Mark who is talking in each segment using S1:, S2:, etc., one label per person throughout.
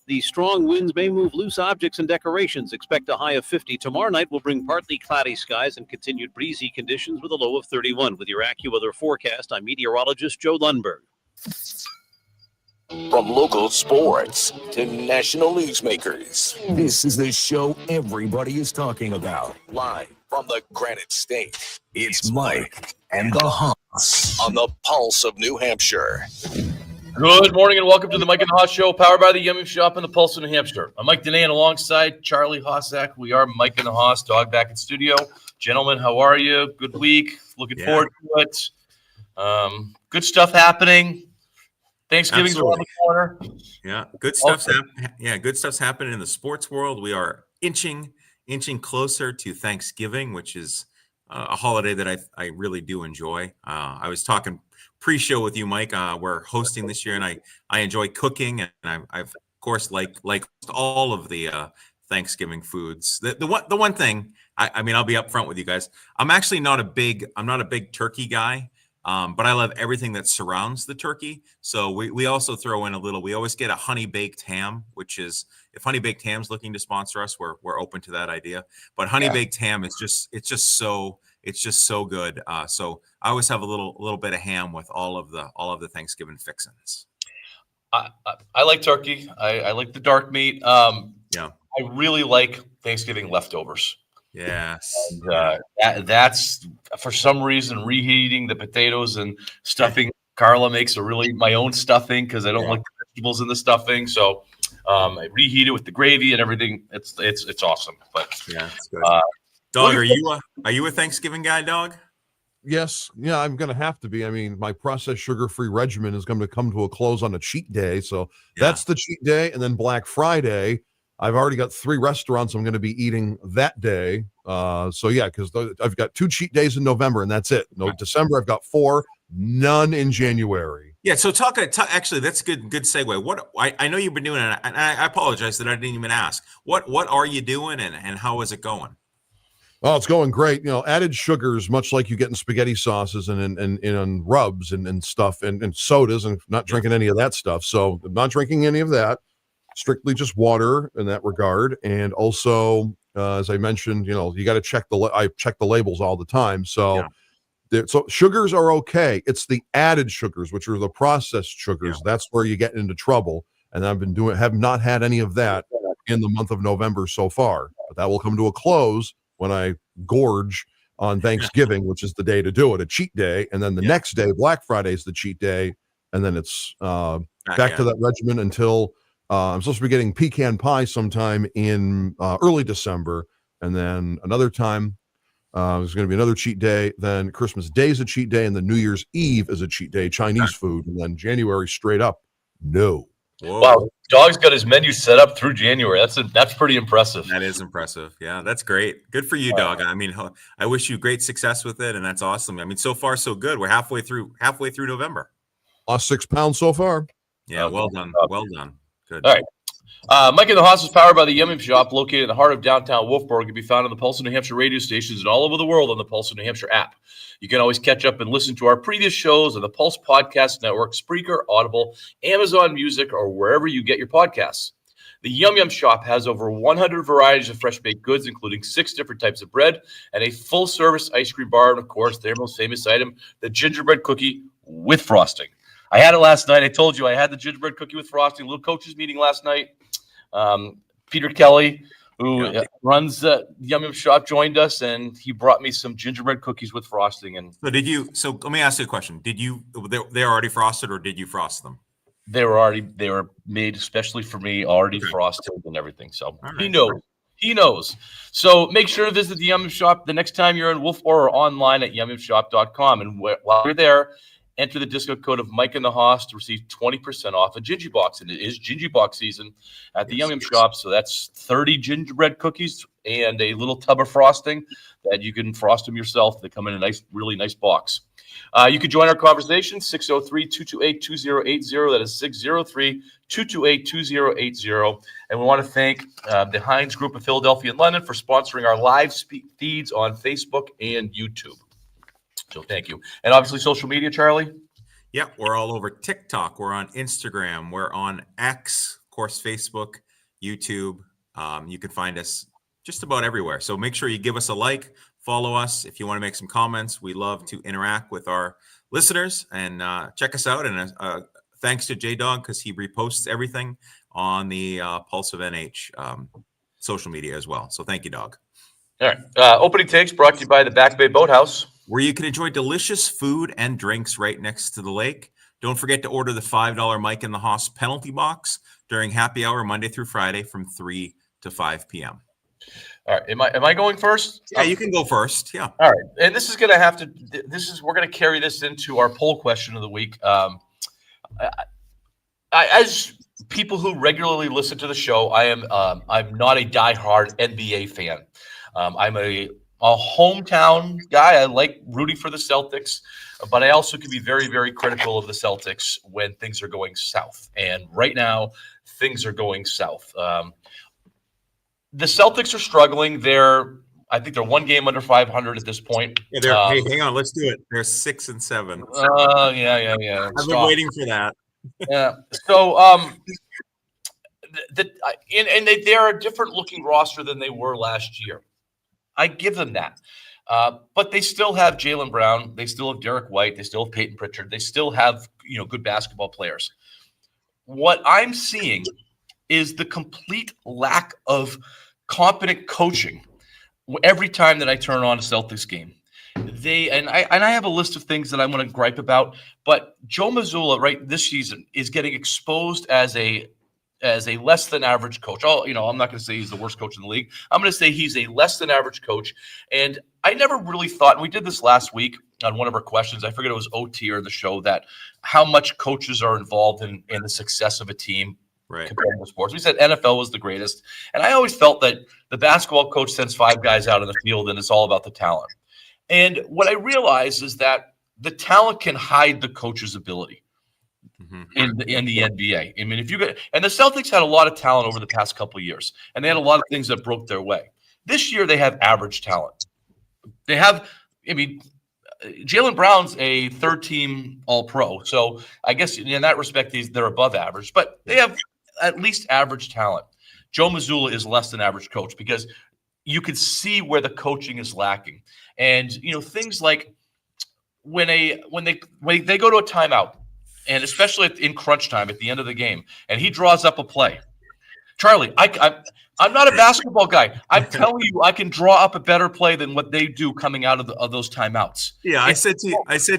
S1: The strong winds may move loose objects and decorations. Expect a high of 50. Tomorrow night will bring partly cloudy skies and continued breezy conditions with a low of 31. With your AccuWeather forecast, I'm meteorologist Joe Lundberg.
S2: From local sports to national newsmakers, this is the show everybody is talking about. Live from the Granite State, it's Mike and the Hoss on the Pulse of New Hampshire.
S3: Good morning and welcome to the Mike and the Hoss Show, powered by the Yum Yum Shop and the Pulse of New Hampshire. I'm Mike Danae, and alongside Charlie Hossack, we are Mike and the Hoss, dog back in studio. Gentlemen, how are you? Good week. Looking forward to it. Good stuff happening. Thanksgiving's around the corner.
S4: Yeah, good stuff's good stuff's happening in the sports world. We are inching closer to Thanksgiving, which is a holiday that I really do enjoy. I was talking pre-show with you, Mike. We're hosting this year, and I enjoy cooking, and I've of course like all of the Thanksgiving foods. The one thing I mean, I'll be upfront with you guys. I'm actually not a big turkey guy. But I love everything that surrounds the turkey. So we also throw in a little. We always get a honey baked ham, which is, if Honey Baked Ham's looking to sponsor us, we're open to that idea. But honey baked ham is just so good. So I always have a little bit of ham with all of the Thanksgiving fixins.
S3: I like turkey. I like the dark meat. I really like Thanksgiving leftovers.
S4: Yes.
S3: And, that's for some reason reheating the potatoes and stuffing. Carla makes my own stuffing because I don't like the vegetables in the stuffing. So I reheat it with the gravy and everything. It's awesome. But
S4: it's good. Dog, are you a Thanksgiving guy, dog?
S5: Yes. Yeah, I'm going to have to be. I mean, my processed sugar-free regimen is going to come to a close on a cheat day. So that's the cheat day. And then Black Friday, I've already got 3 restaurants I'm going to be eating that day. Because I've got 2 cheat days in November, and that's it. No, December, I've got 4, none in January.
S4: Yeah, so talk actually, that's good segue. What I know you've been doing, and I apologize that I didn't even ask. What are you doing, and how is it going?
S5: Oh, it's going great. You know, added sugars, much like you get in spaghetti sauces and rubs and stuff and sodas, and not drinking any of that stuff. So I'm not drinking any of that. Strictly just water in that regard. And also, as I mentioned, you got to check I check the labels all the time. So, so sugars are okay. It's the added sugars, which are the processed sugars. That's where you get into trouble. And have not had any of that in the month of November so far. But that will come to a close when I gorge on Thanksgiving, which is the day to do it, a cheat day. And then the next day, Black Friday, is the cheat day. And then it's back to that regimen until I'm supposed to be getting pecan pie sometime in early December. And then another time, there's going to be another cheat day. Then Christmas Day is a cheat day. And then New Year's Eve is a cheat day, Chinese food. And then January straight up, no.
S4: Whoa.
S3: Wow, Dog's got his menu set up through January. That's pretty impressive.
S4: That is impressive. Yeah, that's great. Good for you, Dog. I mean, I wish you great success with it, and that's awesome. I mean, so far so good. We're halfway through November.
S5: Lost 6 pounds so far.
S4: Yeah, well done. Well done. Good.
S3: All right. Mike and the Hoss is powered by the Yum Yum Shop, located in the heart of downtown Wolfboro. It can be found on the Pulse of New Hampshire radio stations and all over the world on the Pulse of New Hampshire app. You can always catch up and listen to our previous shows on the Pulse Podcast Network, Spreaker, Audible, Amazon Music, or wherever you get your podcasts. The Yum Yum Shop has over 100 varieties of fresh baked goods, including 6 different types of bread and a full-service ice cream bar, and, of course, their most famous item, the gingerbread cookie with frosting. I had it last night. I told you I had the gingerbread cookie with frosting. A little coaches meeting last night. Peter Kelly, who runs the Yum Yum Shop, joined us, and he brought me some gingerbread cookies with frosting. And
S4: so let me ask you a question. They're already frosted, or did you frost them?
S3: They were made especially for me, already frosted and everything. So he knows. He knows. So make sure to visit the Yum Yum Shop the next time you're in Wolfboro, or online at yumyumshop.com. And while you're there, enter the discount code of Mike and the Hoss to receive 20% off a Gingy Box. And it is Gingy Box season at the Yum Yum Shop. So that's 30 gingerbread cookies and a little tub of frosting that you can frost them yourself. They come in a really nice box. You can join our conversation, 603-228-2080. That is 603-228-2080. And we want to thank the Heinz Group of Philadelphia and London for sponsoring our live feeds on Facebook and YouTube. So thank you. And obviously social media, Charlie?
S4: Yeah, we're all over TikTok. We're on Instagram. We're on X, course, Facebook, YouTube. You can find us just about everywhere. So make sure you give us a like, follow us. If you want to make some comments, we love to interact with our listeners, and check us out. And thanks to J-Dog, because he reposts everything on the Pulse of NH social media as well. So thank you, Dog.
S3: All right. Opening takes brought to you by the Back Bay Boathouse,
S4: where you can enjoy delicious food and drinks right next to the lake. Don't forget to order the $5 Mike in the Hoss penalty box during happy hour Monday through Friday from 3 to 5 p.m.
S3: All right. Am I going first?
S4: Yeah, you can go first. Yeah.
S3: All right. And this is going to have to. We're going to carry this into our poll question of the week. As people who regularly listen to the show, I'm not a diehard NBA fan. I'm a hometown guy. I like rooting for the Celtics, but I also can be very, very critical of the Celtics when things are going south. And right now, things are going south. The Celtics are struggling. I think they're one game under 500 at this point.
S4: Yeah, hey, hang on, let's do it. They're 6-7.
S3: Yeah.
S4: I've been waiting for that.
S3: Yeah. So, they're a different looking roster than they were last year. I give them that. But they still have Jaylen Brown. They still have Derek White. They still have Peyton Pritchard. They still have, good basketball players. What I'm seeing is the complete lack of competent coaching every time that I turn on a Celtics game. I have a list of things that I want to gripe about, but Joe Mazzulla right this season is getting exposed as a less than average coach. I'm not going to say he's the worst coach in the league. I'm going to say he's a less than average coach. And I never really thought, and we did this last week on one of our questions, I forget it was OT or the show, that how much coaches are involved in the success of a team.
S4: Right.
S3: Compared to sports. We said NFL was the greatest. And I always felt that the basketball coach sends 5 guys out in the field and it's all about the talent. And what I realized is that the talent can hide the coach's ability in the NBA. I mean, and the Celtics had a lot of talent over the past couple of years, and they had a lot of things that broke their way. This year, they have average talent. They have, Jaylen Brown's a third-team All-Pro, so I guess in that respect, they're above average, but they have at least average talent. Joe Mazzulla is less than average coach because you could see where the coaching is lacking. And, things like when they go to a timeout, and especially in crunch time at the end of the game, and he draws up a play. Charlie, I'm not a basketball guy. I'm telling you, I can draw up a better play than what they do coming out of those timeouts.
S4: Yeah, I said to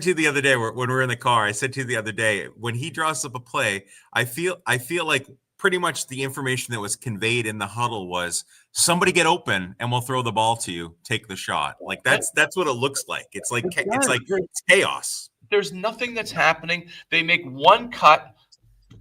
S4: you the other day when we were in the car, I said to you the other day, when he draws up a play, I feel like pretty much the information that was conveyed in the huddle was somebody get open and we'll throw the ball to you, take the shot. Like that's what it looks like. It's chaos.
S3: There's nothing that's happening. They make one cut.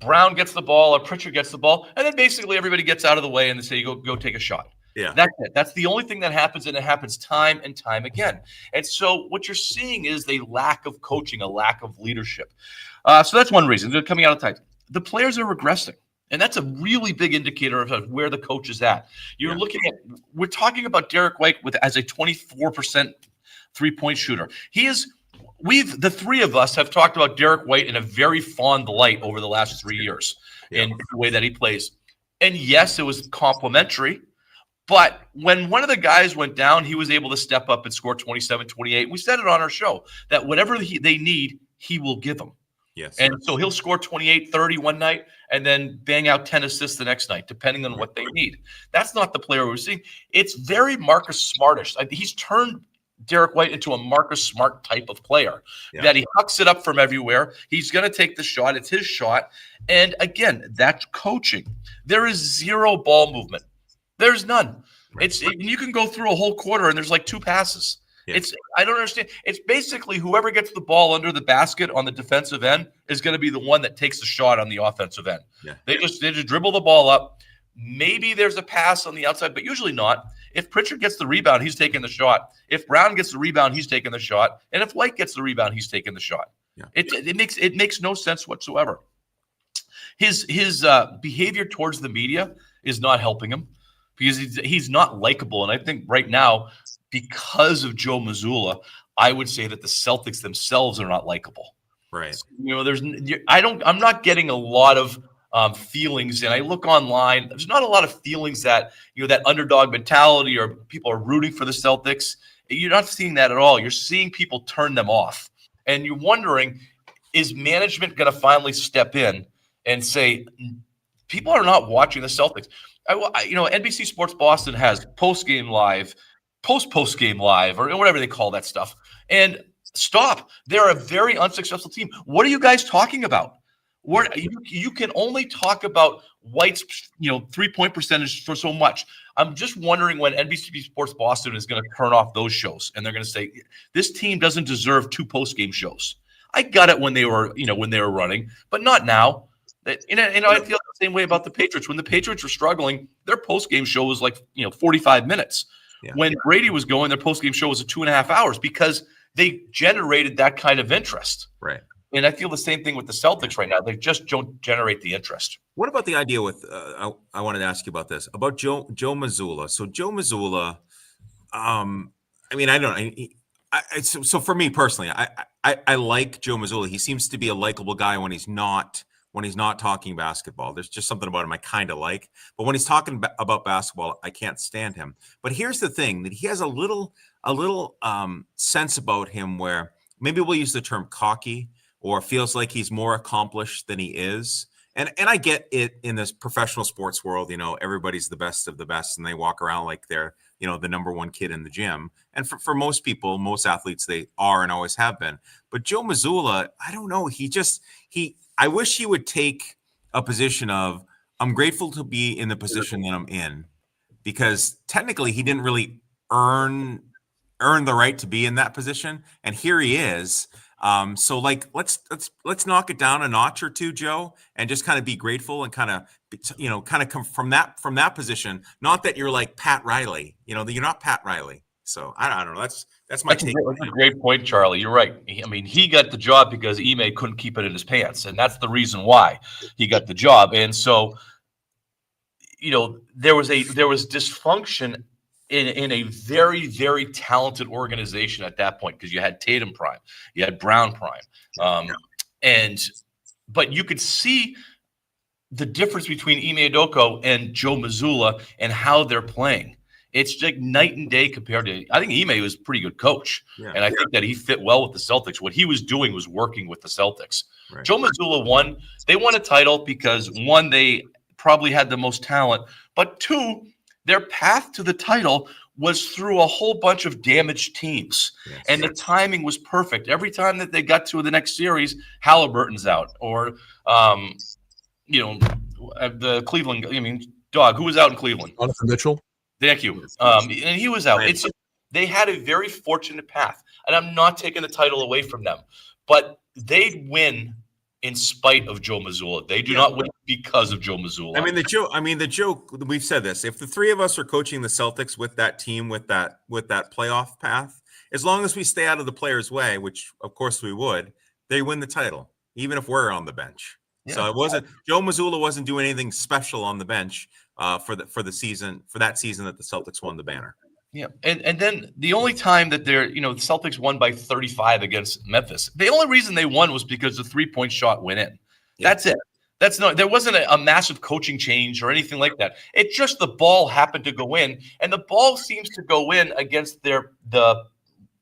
S3: Brown gets the ball or Pritchard gets the ball, and then basically everybody gets out of the way and they say, go take a shot.
S4: Yeah.
S3: That's it. That's the only thing that happens, and it happens time and time again. And so what you're seeing is a lack of coaching, a lack of leadership. So that's one reason. They're coming out of tight. The players are regressing. And that's a really big indicator of where the coach is at. We're talking about Derek White as a 24% three-point shooter. The three of us have talked about Derek White in a very fond light over the last 3 years in the way that he plays. And yes, it was complimentary, but when one of the guys went down, he was able to step up and score 27, 28. We said it on our show that whatever they need, he will give them.
S4: Yes.
S3: And so he'll score 28, 30 one night and then bang out 10 assists the next night, depending on what they need. That's not the player we're seeing. It's very Marcus Smartish. He's turned Derek White into a Marcus Smart type of player that he hucks it up from everywhere. He's going to take the shot. It's his shot. And again, that's coaching. There is zero ball movement. There's none. Right. You can go through a whole quarter and there's like 2 passes. Yeah. I don't understand. It's basically whoever gets the ball under the basket on the defensive end is going to be the one that takes the shot on the offensive end. Yeah. They just dribble the ball up. Maybe there's a pass on the outside, but usually not. If Pritchard gets the rebound, he's taking the shot. If Brown gets the rebound, he's taking the shot. And if White gets the rebound, he's taking the shot. Yeah. It makes no sense whatsoever. His behavior towards the media is not helping him because he's not likable. And I think right now, because of Joe Mazzulla, I would say that the Celtics themselves are not likable.
S4: Right.
S3: So, I'm not getting a lot of feelings, and I look online, there's not a lot of feelings that, that underdog mentality or people are rooting for the Celtics. You're not seeing that at all. You're seeing people turn them off. And you're wondering, is management going to finally step in and say, people are not watching the Celtics? NBC Sports Boston has post-game live, post-game live, or whatever they call that stuff. And stop. They're a very unsuccessful team. What are you guys talking about? You can only talk about White's, 3-point percentage for so much. I'm just wondering when NBC Sports Boston is going to turn off those shows, and they're going to say this team doesn't deserve 2 post-game shows. I got it when they were, running, but not now. I feel the same way about the Patriots. When the Patriots were struggling, their post-game show was 45 minutes. Yeah. When Brady was going, their post-game show was 2.5 hours because they generated that kind of interest.
S4: Right.
S3: And I feel the same thing with the Celtics right now. They just don't generate the interest.
S4: What about the idea with I wanted to ask you about this, about Joe Mazzulla. So Joe Mazzulla, so for me personally, I like Joe Mazzulla. He seems to be a likable guy when he's not talking basketball. There's just something about him I kind of like. But when he's talking about basketball, I can't stand him. But here's the thing, that he has a little sense about him where maybe we'll use the term cocky, or feels like he's more accomplished than he is. And I get it in this professional sports world, everybody's the best of the best and they walk around like they're, the number one kid in the gym. And for most people, most athletes, they are and always have been. But Joe Mazzulla, I don't know. I wish he would take a position of, I'm grateful to be in the position that I'm in, because technically he didn't really earn the right to be in that position. And here he is. So let's knock it down a notch or two, Joe, and just kind of be grateful and kind of come from that position. Not that you're like Pat Riley, that you're not Pat Riley. So I don't know. That's my take.
S3: That's a great point, Charlie. You're right. He got the job because Ime couldn't keep it in his pants, and that's the reason why he got the job. And so, there was dysfunction in a very, very talented organization at that point, because you had Tatum prime, you had Brown prime, but you could see the difference between Ime Udoka and Joe Mazzulla and how they're playing. It's like night and day compared to. I think Ime was a pretty good coach, and I think that he fit well with the Celtics. What he was doing was working with the Celtics. Right. Joe Mazzulla won. They won a title because, one, they probably had the most talent, but two, their path to the title was through a whole bunch of damaged teams. Yes. And the timing was perfect. Every time that they got to the next series, Halliburton's out. Or, the Cleveland, Dog, who was out in Cleveland?
S5: Donovan Mitchell.
S3: Thank you. And he was out. They had a very fortunate path. And I'm not taking the title away from them. But they win in spite of Joe Mazzulla. They do not win because of Joe Mazzulla.
S4: The joke, we've said this, if the three of us are coaching the Celtics with that team, with that playoff path, as long as we stay out of the players' way, which of course we would, they win the title, even if we're on the bench. Yeah. So Joe Mazzulla wasn't doing anything special on the bench for that season that the Celtics won the banner.
S3: Yeah, and then the only time that the Celtics won by 35 against Memphis, the only reason they won was because the 3-point shot went in. Yeah. That's it. There wasn't a massive coaching change or anything like that. It's just the ball happened to go in, and the ball seems to go in against the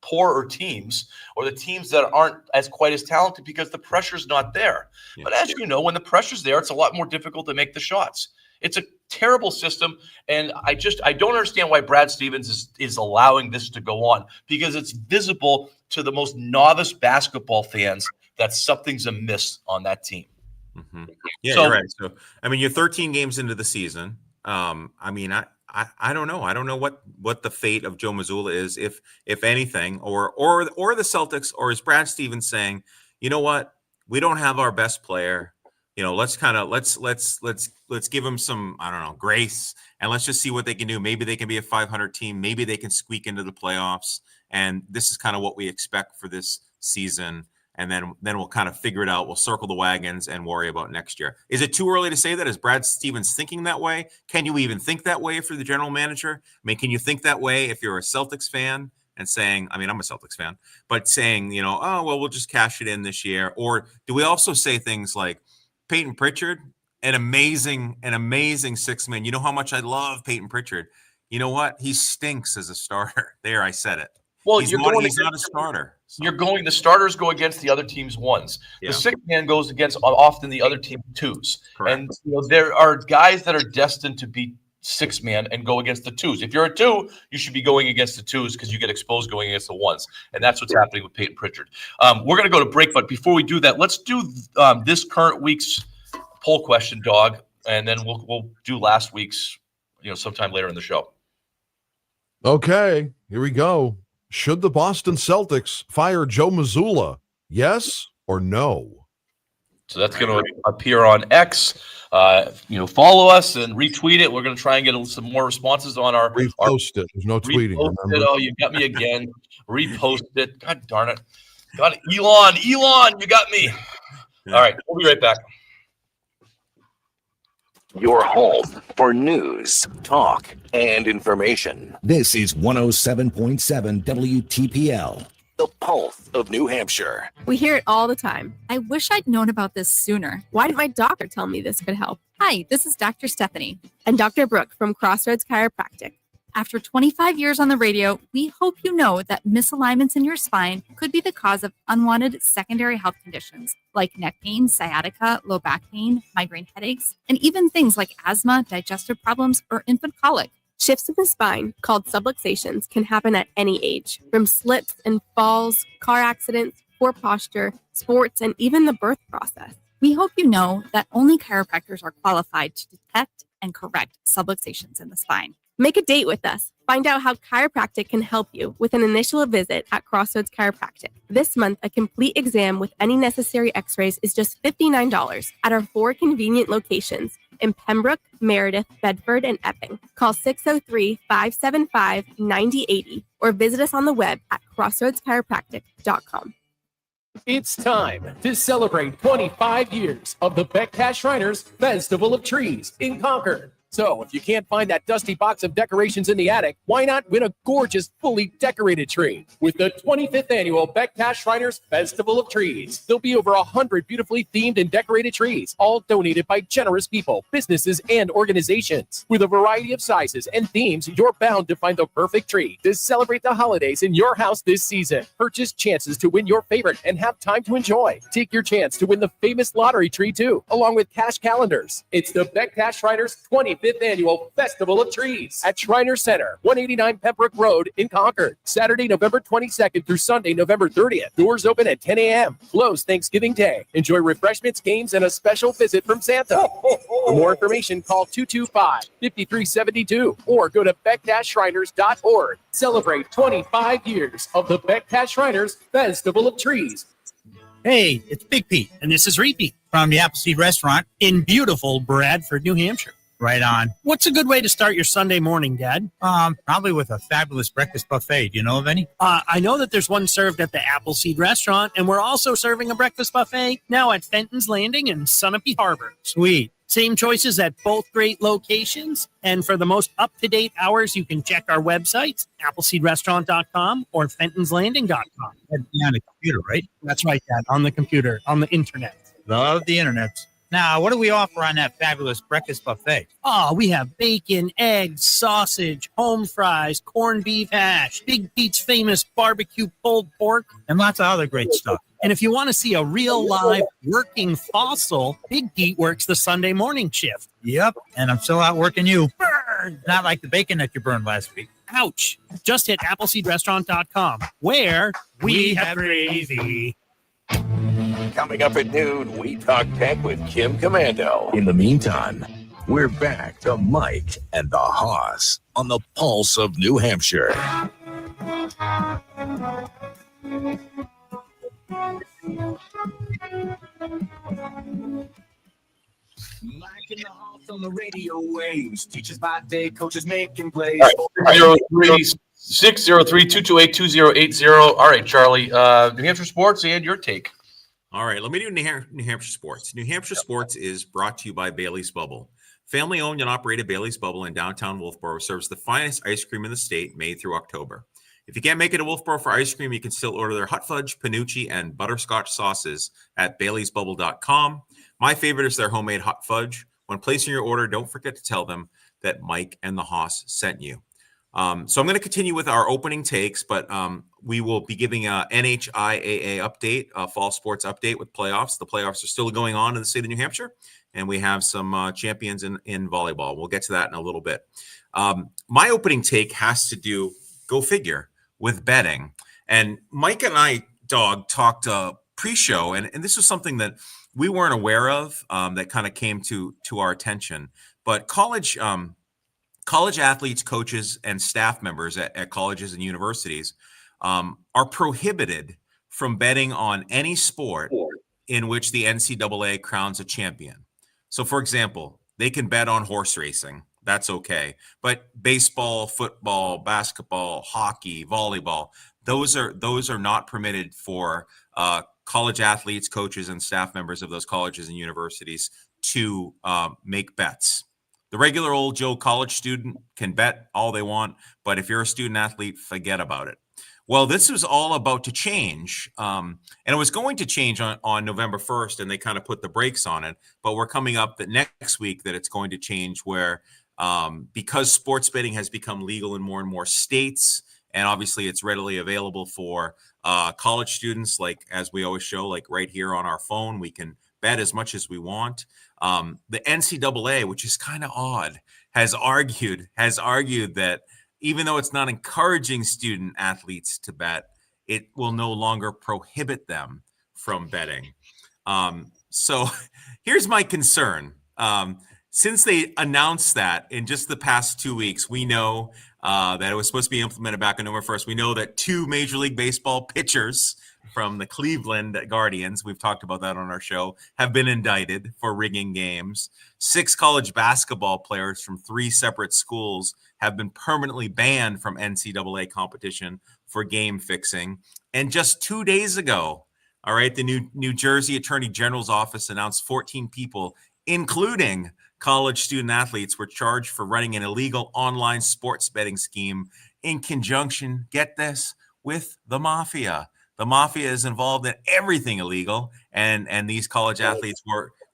S3: poorer teams, or the teams that aren't as quite as talented, because the pressure's not there. Yeah. But as you know, when the pressure's there, it's a lot more difficult to make the shots. It's a terrible system, and I don't understand why Brad Stevens is allowing this to go on, because it's visible to the most novice basketball fans that something's amiss on that team.
S4: Mm-hmm. Yeah, you're right. So, you're 13 games into the season. I don't know. I don't know what the fate of Joe Mazzulla is, if anything, or the Celtics, or is Brad Stevens saying, you know what, we don't have our best player. Let's give them some, I don't know, grace, and let's just see what they can do. Maybe they can be a 500 team. Maybe they can squeak into the playoffs. And this is kind of what we expect for this season. And then we'll kind of figure it out. We'll circle the wagons and worry about next year. Is it too early to say that? Is Brad Stevens thinking that way? Can you even think that way if you're the general manager? Can you think that way if you're a Celtics fan and saying, I'm a Celtics fan, but saying, we'll just cash it in this year? Or do we also say things like, Peyton Pritchard an amazing 6-man. You know how much I love Peyton Pritchard. You know what? He stinks as a starter. There, I said it.
S3: Well,
S4: he's not a starter. So.
S3: The starters go against the other team's ones.
S4: Yeah.
S3: The 6-man goes against often the other team's 2s.
S4: Correct.
S3: And there are guys that are destined to be 6-man and go against the 2s. If you're a 2, you should be going against the 2s because you get exposed going against the 1s. And that's what's happening with Peyton Pritchard. We're going to go to break, but before we do that, let's do this current week's poll question, Dog, and then we'll do last week's, sometime later in the show.
S5: Okay, here we go. Should the Boston Celtics fire Joe Mazzulla? Yes or no?
S3: So that's going to appear on X. Follow us and retweet it. We're going to try and get some more responses on our
S5: repost it. There's no tweeting.
S3: Oh, you got me again. Repost it. God darn it. Got it. Elon, you got me. All right, we'll be right back.
S2: Your home for news, talk, and information. This is 107.7 WTPL, the pulse of New Hampshire.
S6: We hear it all the time. I wish I'd known about this sooner. Why didn't my doctor tell me this could help? Hi, this is Dr. Stephanie and Dr. Brooke from Crossroads Chiropractic. After 25 years on the radio, we hope you know that misalignments in your spine could be the cause of unwanted secondary health conditions like neck pain, sciatica, low back pain, migraine headaches, and even things like asthma, digestive problems, or infant colic. Shifts in the spine, called subluxations, can happen at any age, from slips and falls, car accidents, poor posture, sports, and even the birth process. We hope you know that only chiropractors are qualified to detect and correct subluxations in the spine. Make a date with us. Find out how chiropractic can help you with an initial visit at Crossroads Chiropractic. This month, a complete exam with any necessary x-rays is just $59 at our 4 convenient locations in Pembroke, Meredith, Bedford, and Epping. Call 603-575-9080 or visit us on the web at crossroadschiropractic.com.
S7: It's time to celebrate 25 years of the Beck Shriners Festival of Trees in Concord. So if you can't find that dusty box of decorations in the attic, why not win a gorgeous, fully decorated tree with the 25th annual Beck Shriners Festival of Trees? There'll be over 100 beautifully themed and decorated trees, all donated by generous people, businesses, and organizations. With a variety of sizes and themes, you're bound to find the perfect tree to celebrate the holidays in your house this season. Purchase chances to win your favorite and have time to enjoy. Take your chance to win the famous lottery tree too, along with cash calendars. It's the Beck Shriners 25th annual Festival of Trees at Shriner Center, 189 Pembroke Road in Concord. Saturday, November 22nd through Sunday, November 30th. Doors open at 10 a.m. Closed Thanksgiving Day. Enjoy refreshments, games, and a special visit from Santa. For more information, call 225-5372 or go to beck-shriners.org. Celebrate 25 years of the Beck Shriners Festival of Trees.
S8: Hey, it's Big Pete, and this is Repeat from the Appleseed Restaurant in beautiful Bradford, New Hampshire. Right on. What's a good way to start your Sunday morning, Dad? Probably with a fabulous breakfast buffet. Do you know of any? I know that there's one served at the Appleseed Restaurant, and we're also serving a breakfast buffet now at Fenton's Landing and Sunapee Harbor. Sweet. Same choices at both great locations. And for the most up-to-date hours, you can check our websites, appleseedrestaurant.com or fentonslanding.com.
S9: That'd be on the computer, right?
S8: That's right, Dad, on the computer, on the internet.
S9: Love the internet. Now, what do we offer on that fabulous breakfast buffet?
S8: Oh, we have bacon, eggs, sausage, home fries, corned beef hash, Big Pete's famous barbecue pulled pork,
S9: and lots of other great stuff.
S8: And if you want to see a real live working fossil, Big Pete works the Sunday morning shift.
S9: Yep, and I'm still out working you.
S8: Burn!
S9: Not like the bacon that you burned last week.
S8: Ouch. Just hit appleseedrestaurant.com, where we have crazy.
S2: Coming up at noon, we talk tech with Kim Commando. In the meantime, we're back to Mike and the Hoss on the pulse of New Hampshire.
S10: Mike and the Hoss on the radio waves. Teachers by day, coaches making plays.
S3: All right, 603-228-2080. All right, Charlie, New Hampshire sports and your take.
S4: All right, let me do New Hampshire sports. New Hampshire sports is brought to you by Bailey's Bubble. Family owned and operated Bailey's Bubble in downtown Wolfboro serves the finest ice cream in the state, May through October. If you can't make it to Wolfboro for ice cream, you can still order their hot fudge, panucci, and butterscotch sauces at baileysbubble.com. My favorite is their homemade hot fudge when placing your order, don't forget to tell them that Mike and the Hoss sent you. So I'm going to continue with our opening takes, but we will be giving a NHIAA update, a fall sports update with playoffs. The playoffs are still going on in the state of New Hampshire, and we have some champions in volleyball. We'll get to that in a little bit. My opening take has to do, go figure, with betting. And Mike and I, Dog, talked pre-show, and this was something that we weren't aware of that kind of came to our attention. But college athletes, coaches, and staff members at colleges and universities are prohibited from betting on any sport in which the NCAA crowns a champion. So, for example, they can bet on horse racing. That's okay. But baseball, football, basketball, hockey, volleyball, those are not permitted for college athletes, coaches, and staff members of those colleges and universities to make bets. The regular old Joe college student can bet all they want, but if you're a student athlete, forget about it. Well, this was all about to change, and it was going to change on November 1st, and they kind of put the brakes on it. But we're coming up that next week that it's going to change where because sports betting has become legal in more and more states, and obviously it's readily available for college students, like as we always show, like right here on our phone, we can bet as much as we want. The NCAA, which is kind of odd, has argued that even though it's not encouraging student athletes to bet, it will no longer prohibit them from betting. So here's my concern. Since they announced that in just the past 2 weeks, we know that it was supposed to be implemented back on November 1st. We know that 2 Major League Baseball pitchers from the Cleveland Guardians, we've talked about that on our show, have been indicted for rigging games. 6 college basketball players from 3 separate schools have been permanently banned from NCAA competition for game fixing. And just 2 days ago, all right, the New Jersey Attorney General's office announced 14 people, including college student athletes, were charged for running an illegal online sports betting scheme in conjunction, get this, with the mafia. The mafia is involved in everything illegal, and these college athletes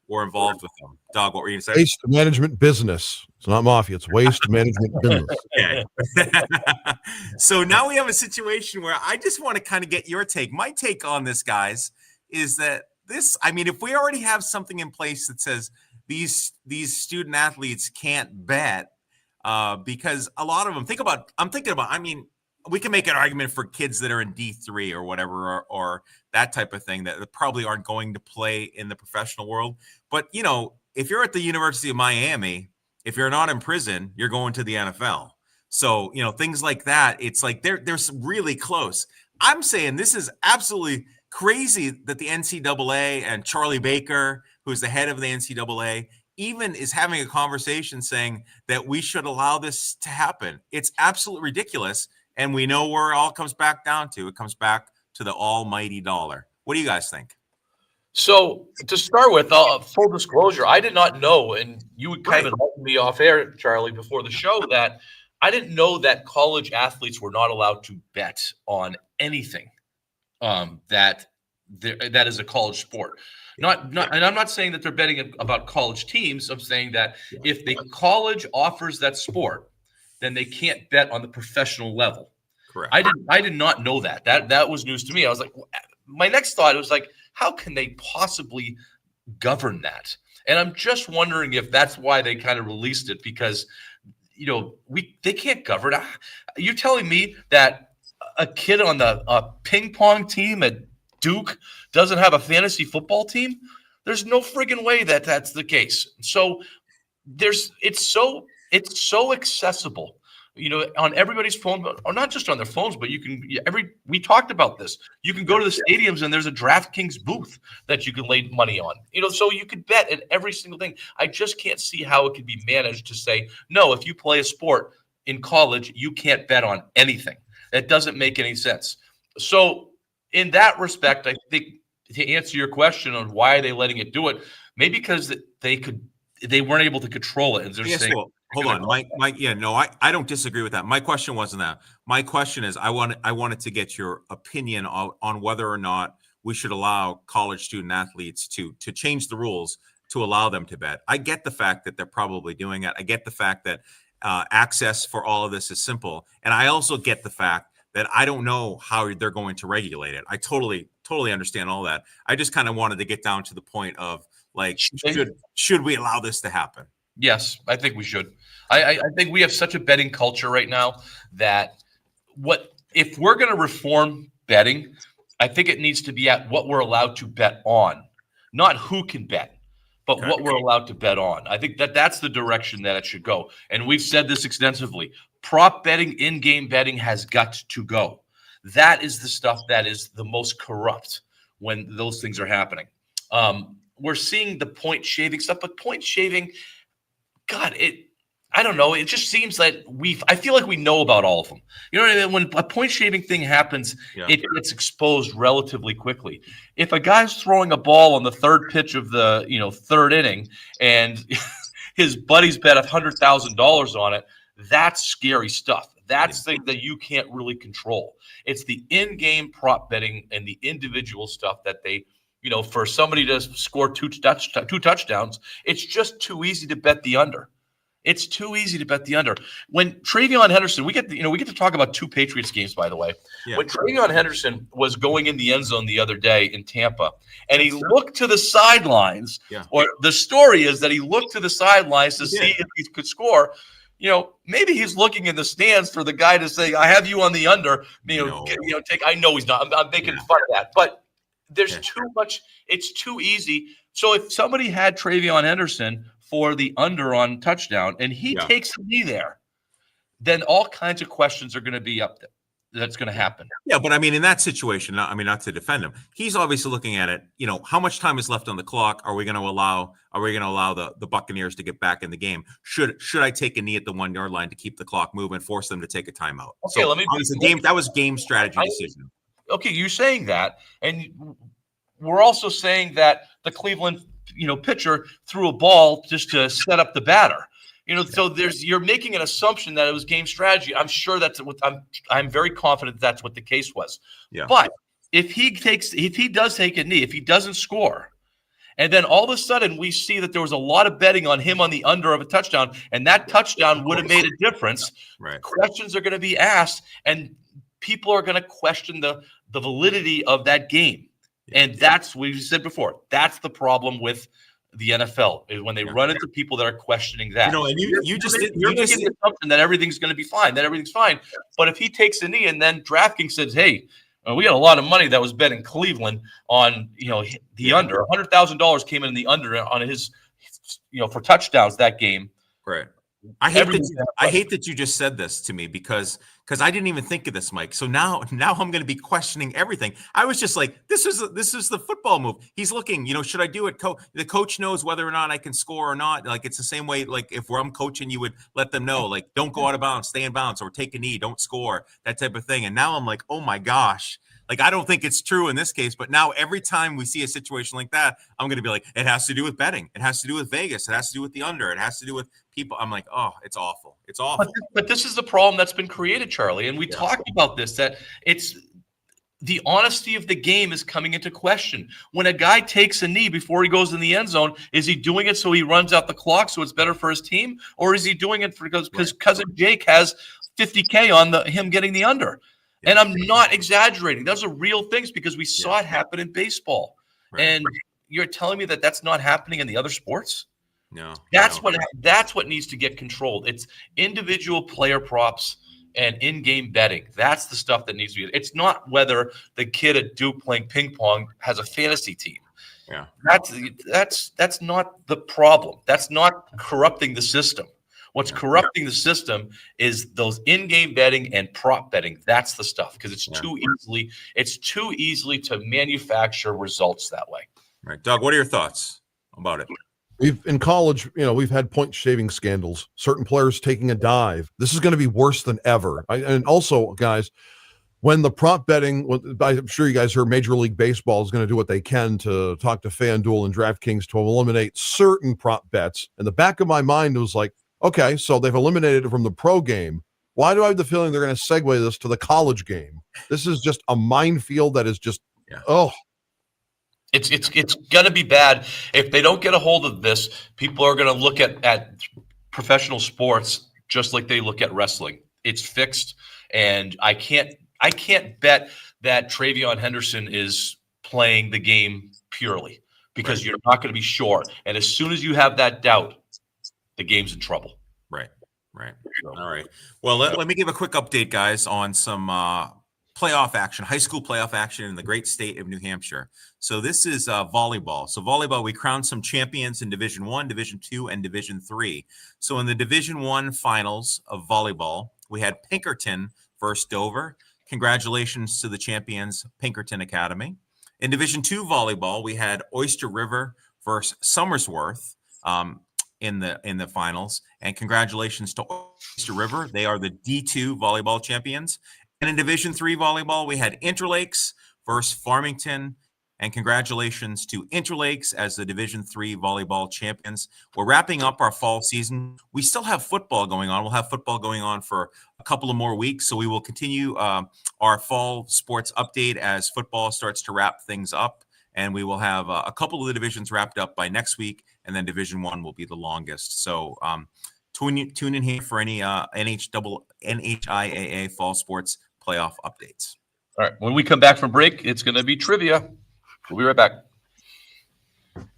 S4: were involved with them. Dog, what were you going to say?
S5: Waste management business. It's not mafia. It's waste management business.
S4: Okay. So now we have a situation where I just want to kind of get your take. My take on this, guys, is that if we already have something in place that says these student athletes can't bet because a lot of them we can make an argument for kids that are in D3 or whatever, or that type of thing that probably aren't going to play in the professional world. But, if you're at the University of Miami, if you're not in prison, you're going to the NFL. So, things like that, it's like they're really close. I'm saying this is absolutely crazy that the NCAA and Charlie Baker, who's the head of the NCAA, even is having a conversation saying that we should allow this to happen. It's absolutely ridiculous. And we know where it all comes back down to. It comes back to the almighty dollar. What do you guys think?
S3: So to start with, full disclosure, I did not know, and you would kind of let me off air, Charlie, before the show, that I didn't know that college athletes were not allowed to bet on anything that is a college sport. And I'm not saying that they're betting about college teams. I'm saying that if the college offers that sport, then they can't bet on the professional level.
S4: Correct.
S3: I did not know that. That was news to me. I was like, my next thought was like, how can they possibly govern that? And I'm just wondering if that's why they kind of released it, because they can't govern. You're telling me that a kid on the ping pong team at Duke doesn't have a fantasy football team? There's no friggin' way that that's the case. So it's so accessible, on everybody's phone, or not just on their phones, but we talked about this. You can go to the stadiums and there's a DraftKings booth that you can lay money on, so you could bet at every single thing. I just can't see how it could be managed to say, no, if you play a sport in college, you can't bet on anything. That doesn't make any sense. So in that respect, I think to answer your question on why are they letting it do it, maybe because they weren't able to control it. And they're saying,
S4: well, hold on, Mike. Yeah, no, I don't disagree with that. My question wasn't that. My question is, I wanted to get your opinion on whether or not we should allow college student athletes to change the rules to allow them to bet. I get the fact that they're probably doing it. I get the fact that access for all of this is simple. And I also get the fact that I don't know how they're going to regulate it. I totally understand all that. I just kind of wanted to get down to the point of like, should we allow this to happen?
S3: Yes, I think we should. I think we have such a betting culture right now that if we're going to reform betting, I think it needs to be at what we're allowed to bet on, not who can bet, but what we're allowed to bet on. I think that's the direction that it should go. And we've said this extensively. Prop betting, in-game betting has got to go. That is the stuff that is the most corrupt when those things are happening. We're seeing the point shaving stuff, but point shaving, God, I don't know. It just seems that I feel like we know about all of them. You know what I mean? When a point shaving thing happens, it gets exposed relatively quickly. If a guy's throwing a ball on the third pitch of the third inning and his buddies bet $100,000 on it, that's scary stuff. That's things that you can't really control. It's the in-game prop betting and the individual stuff that they, for somebody to score two touchdowns, it's just too easy to bet the under. It's too easy to bet the under. When TreVeyon Henderson, we get to talk about two Patriots games, by the way. Yeah. When TreVeyon Henderson was going in the end zone the other day in Tampa, and he looked to the sidelines, or the story is that he looked to the sidelines to see if he could score. Maybe he's looking in the stands for the guy to say, "I have you on the under." Take. I know he's not. I'm making fun of that, but there's too much. It's too easy. So if somebody had TreVeyon Henderson for the under on touchdown, and he takes a knee there, then all kinds of questions are going to be up there. That's going to happen.
S4: Yeah, but I mean, in that situation, not to defend him, he's obviously looking at it. How much time is left on the clock? Are we going to allow the Buccaneers to get back in the game? Should I take a knee at the 1 yard line to keep the clock moving, force them to take a timeout?
S3: Okay,
S4: that was game strategy decision.
S3: Okay, you're saying that, and we're also saying that the Cleveland pitcher threw a ball just to set up the batter. So you're making an assumption that it was game strategy. I'm sure that's what I'm very confident that's what the case was. Yeah. But if he does take a knee, if he doesn't score, and then all of a sudden we see that there was a lot of betting on him on the under of a touchdown, and that touchdown would have made a difference. Right. Questions are going to be asked, and people are going to question the validity of that game. And that's what we said before. That's the problem with the NFL is when they run into people that are questioning that.
S4: And
S3: you're making the assumption that everything's going to be fine, that everything's fine. But if he takes a knee and then DraftKings says, "Hey, we got a lot of money that was bet in Cleveland on the under. $100,000 came in the under on his for touchdowns that game."
S4: Right. I hate that you just said this to me because I didn't even think of this, Mike. So now I'm going to be questioning everything. I was just like, this is the football move. He's looking, should I do it? The coach knows whether or not I can score or not. Like it's the same way, like if I'm coaching, you would let them know, like don't go out of bounds, stay in bounds, or take a knee, don't score, that type of thing. And now I'm like, oh my gosh. Like, I don't think it's true in this case, but now every time we see a situation like that, I'm going to be like, it has to do with betting. It has to do with Vegas. It has to do with the under. It has to do with people. I'm like, oh, it's awful. It's awful.
S3: But this is the problem that's been created, Charlie. And we talked about this, that it's the honesty of the game is coming into question. When a guy takes a knee before he goes in the end zone, is he doing it so he runs out the clock so it's better for his team? Or is he doing it because cousin Jake has $50K on him getting the under? And I'm not exaggerating. Those are real things because we saw it happen in baseball. Right. And you're telling me that that's not happening in the other sports?
S4: No.
S3: That's what needs to get controlled. It's individual player props and in-game betting. That's the stuff that needs to be. It's not whether the kid at Duke playing ping pong has a fantasy team.
S4: Yeah.
S3: That's not the problem. That's not corrupting the system. What's corrupting the system is those in-game betting and prop betting. That's the stuff because it's too easily to manufacture results that way.
S4: Right, Doug. What are your thoughts about it?
S5: In college, we've had point shaving scandals. Certain players taking a dive. This is going to be worse than ever. And also, guys, when the prop betting, I'm sure you guys heard Major League Baseball is going to do what they can to talk to FanDuel and DraftKings to eliminate certain prop bets. In the back of my mind, it was like, okay, so they've eliminated it from the pro game. Why do I have the feeling they're going to segue this to the college game? This is just a minefield that is just,
S3: It's going to be bad if they don't get a hold of this. People are going to look at professional sports just like they look at wrestling. It's fixed, and I can't bet that Travion Henderson is playing the game purely because you're not going to be sure. And as soon as you have that doubt, the game's in trouble.
S4: Right. All right. Well, let me give a quick update, guys, on some playoff action, high school playoff action in the great state of New Hampshire. So this is volleyball. So volleyball, we crowned some champions in Division 1, Division 2, and Division 3. So in the Division 1 finals of volleyball, we had Pinkerton versus Dover. Congratulations to the champions, Pinkerton Academy. In Division 2 volleyball, we had Oyster River versus Somersworth in the finals, and congratulations to Oyster River. They are the D2 volleyball champions. And in Division 3 volleyball, we had Interlakes versus Farmington, and congratulations to Interlakes as the Division 3 volleyball champions. We're wrapping up our fall season. We still have football going on. We'll have football going on for a couple of more weeks, so we will continue our fall sports update as football starts to wrap things up, and we will have a couple of the divisions wrapped up by next week, and then Division 1 will be the longest. So tune in here for any NHIAA fall sports playoff updates.
S3: All right. When we come back from break, it's going to be trivia. We'll be right back.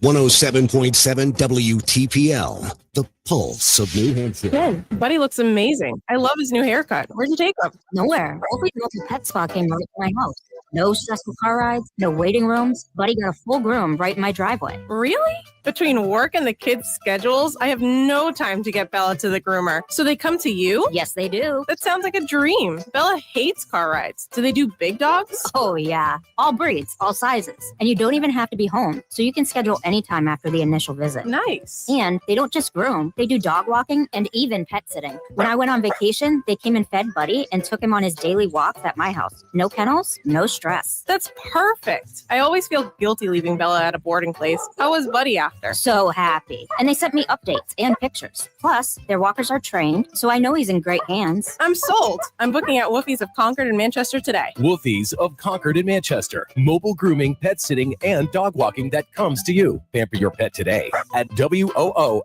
S2: 107.7 WTPL, the pulse of New Hampshire.
S11: Ben, Buddy looks amazing. I love his new haircut. Where'd you take him?
S12: Nowhere. Oakley Local Pet Spa came right to my house. No stressful car rides, no waiting rooms. Buddy got a full groom right in my driveway.
S11: Really? Between work and the kids' schedules, I have no time to get Bella to the groomer. So they come to you?
S12: Yes, they do.
S11: That sounds like a dream. Bella hates car rides. Do they do big dogs?
S12: Oh, yeah. All breeds, all sizes. And you don't even have to be home, so you can schedule anytime after the initial visit.
S11: Nice.
S12: And they don't just groom, they do dog walking and even pet sitting. When I went on vacation, they came and fed Buddy and took him on his daily walks at my house. No kennels, no stress.
S11: That's perfect. I always feel guilty leaving Bella at a boarding place. How was Buddy after?
S12: So happy. And they sent me updates and pictures. Plus, their walkers are trained, so I know he's in great hands.
S11: I'm sold. I'm booking at Woofie's of Concord in Manchester today.
S7: Woofie's of Concord in Manchester. Mobile grooming, pet sitting, and dog walking that comes to you. Pamper your pet today at WOOFIES.com.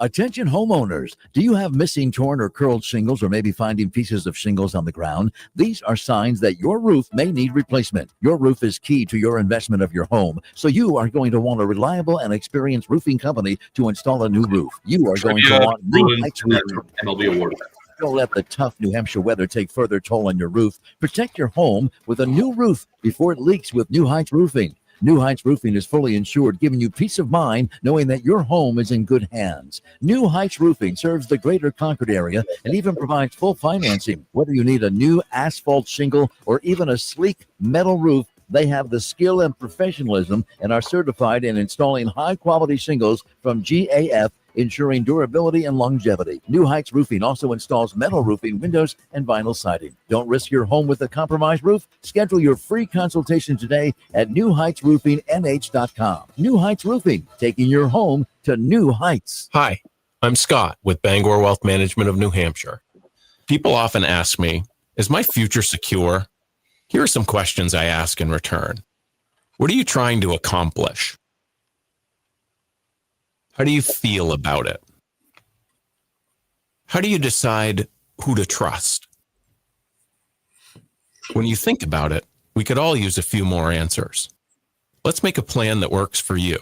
S13: Attention homeowners. Do you have missing, torn, or curled shingles, or maybe finding pieces of shingles on the ground? These are signs that your roof may need replacement. Your roof is key to your investment of your home, so you are going to want a reliable and experienced roofing company to install a new roof. You are going to want New Heights Roofing.
S3: MLB award.
S13: Don't let the tough New Hampshire weather take further toll on your roof. Protect your home with a new roof before it leaks with New Heights Roofing. New Heights Roofing is fully insured, giving you peace of mind knowing that your home is in good hands. New Heights Roofing serves the greater Concord area and even provides full financing. Whether you need a new asphalt shingle or even a sleek metal roof, they have the skill and professionalism and are certified in installing high-quality shingles from GAF, ensuring durability and longevity. New Heights Roofing also installs metal roofing, windows, and vinyl siding. Don't risk your home with a compromised roof. Schedule your free consultation today at newheightsroofingnh.com. New Heights Roofing, taking your home to new heights.
S14: Hi, I'm Scott with Bangor Wealth Management of New Hampshire. People often ask me, is my future secure? Here are some questions I ask in return. What are you trying to accomplish? How do you feel about it? How do you decide who to trust? When you think about it, we could all use a few more answers. Let's make a plan that works for you.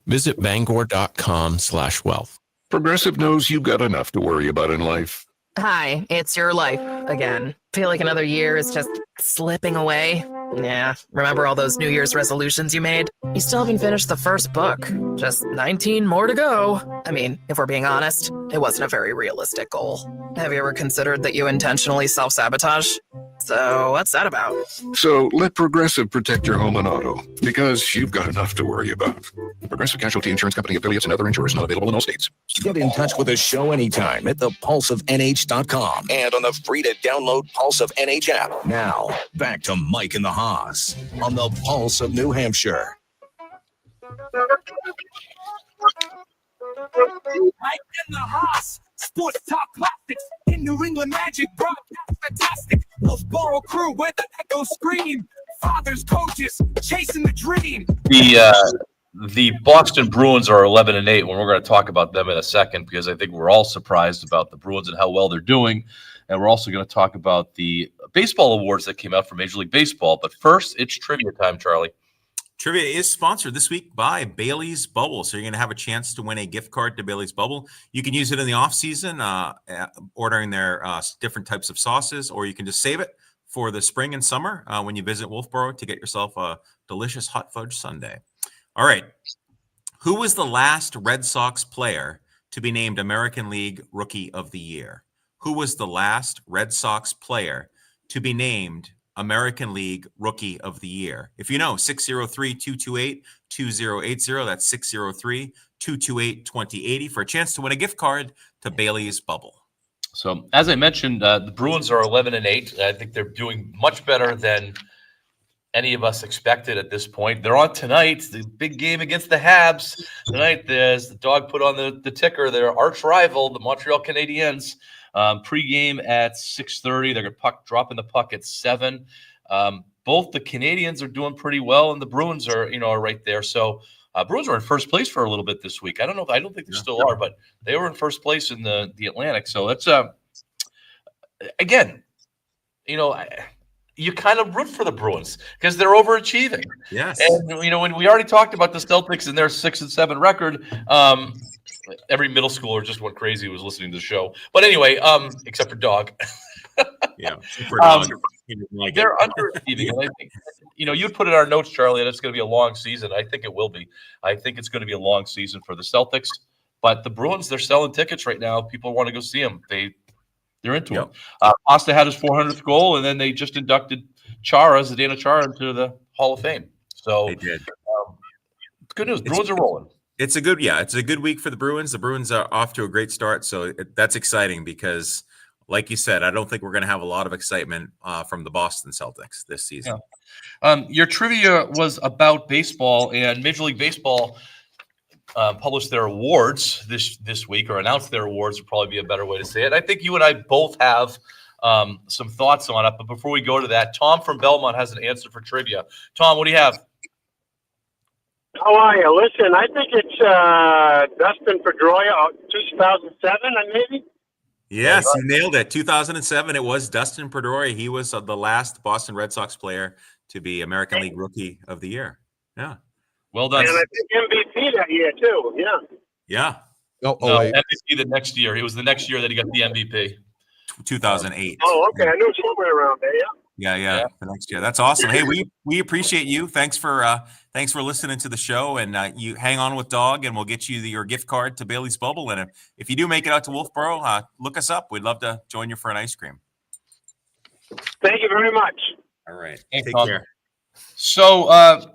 S14: Visit bangor.com/wealth.
S15: Progressive knows you've got enough to worry about in life.
S16: Hi, it's your life again. Feel like another year is just slipping away. Yeah, remember all those New Year's resolutions you made? You still haven't finished the first book. Just 19 more to go. I mean, if we're being honest, it wasn't a very realistic goal. Have you ever considered that you intentionally self-sabotage? So what's that about?
S15: So let Progressive protect your home and auto, because you've got enough to worry about. Progressive Casualty Insurance Company affiliates and other insurers not available in all states.
S2: Get in touch with the show anytime at thepulseofnh.com and on the free to download Pulse of NH app. Now, back to Mike and the Haas on the Pulse of New Hampshire.
S10: Mike and the Haas, sports talk classics in New England Magic broadcast fantastic. Los Borough crew where the echoes scream. fathers, coaches, chasing the dream.
S3: The Boston Bruins are 11-8. When we're going to talk about them in a second, because I think we're all surprised about the Bruins and how well they're doing, and we're also going to talk about the baseball awards that came out for Major League Baseball. But first, it's trivia time, Charlie.
S4: Trivia is sponsored this week by Bailey's Bubble. So you're going to have a chance to win a gift card to Bailey's Bubble. You can use it in the off season, ordering their different types of sauces, or you can just save it for the spring and summer when you visit Wolfboro to get yourself a delicious hot fudge sundae. All right. Who was the last Red Sox player to be named American League Rookie of the Year? Who was the last Red Sox player to be named American League Rookie of the Year? If you know, 603-228-2080. That's 603-228-2080 for a chance to win a gift card to Bailey's Bubble.
S3: So, as I mentioned, the Bruins are 11-8. I think they're doing much better than any of us expected at this point. They're on tonight, the big game against the Habs. Tonight, there's the dog put on the ticker, their arch rival, the Montreal Canadiens. Pre-game at 6:30. They're dropping the puck at 7. Both the Canadians are doing pretty well, and the Bruins are right there. So Bruins were in first place for a little bit this week. I don't think they still are, but they were in first place in the Atlantic. So that's again, you kind of root for the Bruins because they're overachieving.
S4: Yes.
S3: And when we already talked about the Celtics and their 6-7 record, every middle schooler just went crazy who was listening to the show. But anyway, except for Dog.
S4: Yeah. For Dog.
S3: They're underachieving. And I think, you put in our notes, Charlie, that it's going to be a long season. I think it will be. I think it's going to be a long season for the Celtics. But the Bruins, they're selling tickets right now. People want to go see them. They're into it. Pasta had his 400th goal, and then they just inducted Zdeno Chara into the Hall of Fame. So
S4: they did.
S3: Good news. Bruins are rolling.
S4: It's a good week for the Bruins. The Bruins are off to a great start, so that's exciting because, like you said, I don't think we're going to have a lot of excitement from the Boston Celtics this season.
S3: Yeah. Your trivia was about baseball, and Major League Baseball published their awards this week, or announced their awards would probably be a better way to say it. I think you and I both have some thoughts on it, but before we go to that, Tom from Belmont has an answer for trivia. Tom, what do you have?
S17: How are you? Listen, I think it's Dustin Pedroia, 2007, maybe?
S4: Yes, you nailed it. 2007, it was Dustin Pedroia. He was the last Boston Red Sox player to be American League Rookie of the Year. Yeah.
S3: Well done.
S17: And I think MVP that year, too. Yeah.
S4: Yeah.
S3: No, MVP the next year. It was the next year that he got the MVP.
S4: 2008.
S17: Oh, okay. I knew somewhere around there,
S4: Yeah. The next year. That's awesome. Hey, we appreciate you. Thanks for listening to the show, and you hang on with Dog, and we'll get you your gift card to Bailey's Bubble. And if you do make it out to Wolfboro, look us up. We'd love to join you for an ice cream.
S17: Thank you very much.
S4: All right.
S3: Thanks,
S4: Take
S3: Tom.
S4: care.
S3: So,